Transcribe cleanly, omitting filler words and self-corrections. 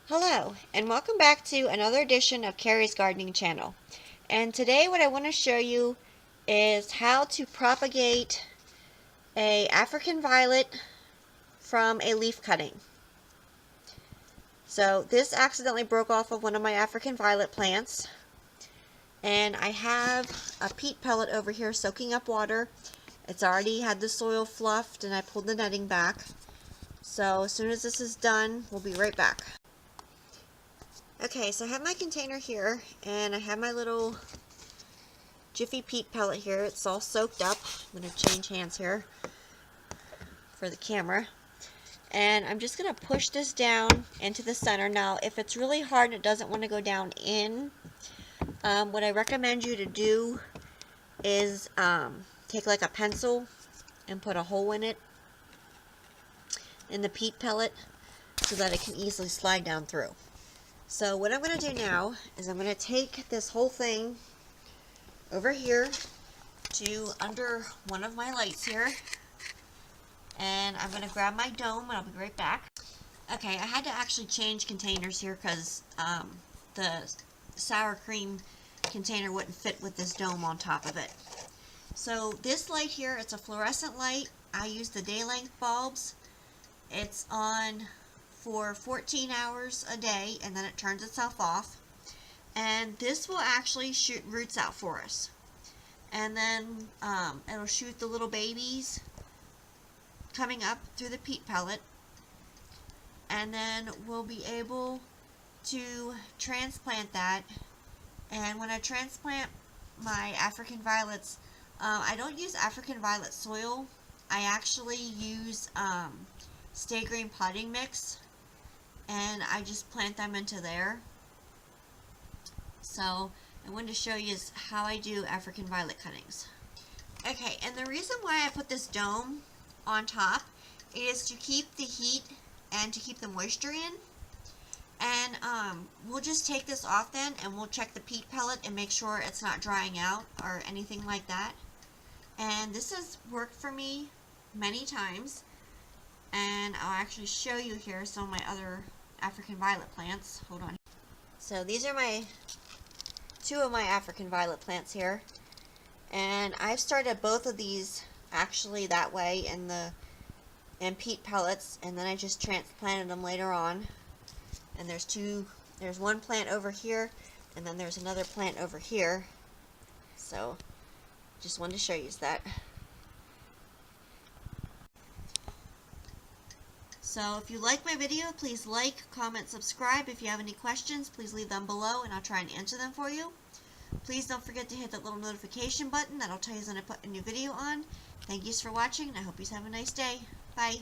Hello, and welcome back to another edition of Carrie's Gardening Channel. And today what I want to show you is how to propagate a African violet from a leaf cutting. So this accidentally broke off of one of my African violet plants, and I have a peat pellet over here soaking up water. It's already had the soil fluffed and I pulled the netting back. So as soon as this is done, we'll be right back. Okay, so I have my container here, and I have my little Jiffy peat pellet here. It's all soaked up. I'm going to change hands here for the camera. And I'm just going to push this down into the center. Now, if it's really hard and it doesn't want to go down in, what I recommend you to do is take like a pencil and put a hole in it, in the peat pellet, so that it can easily slide down through. So what I'm going to do now is I'm going to take this whole thing over here to under one of my lights here, and I'm going to grab my dome and I'll be right back. Okay, I had to actually change containers here because the sour cream container wouldn't fit with this dome on top of it. So this light here, it's a fluorescent light. I use the day length bulbs. It's on for 14 hours a day, and then it turns itself off. And this will actually shoot roots out for us. And then it'll shoot the little babies coming up through the peat pellet. And then we'll be able to transplant that. And when I transplant my African violets, I don't use African violet soil. I actually use Stay Green potting mix, and I just plant them into there. So I wanted to show you is how I do African violet cuttings. Okay, and the reason why I put this dome on top is to keep the heat and to keep the moisture in. And we'll just take this off then, and we'll check the peat pellet and make sure it's not drying out or anything like that. And this has worked for me many times, and I'll actually show you here some of my other African violet plants. Hold on. So these are two of my African violet plants here, and I've started both of these actually that way in peat pellets, and then I just transplanted them later on. And there's one plant over here, and then there's another plant over here. So just wanted to show you that. So if you like my video, please like, comment, subscribe. If you have any questions, please leave them below and I'll try and answer them for you. Please don't forget to hit that little notification button. That'll tell you when I put a new video on. Thank you for watching, and I hope you have a nice day. Bye.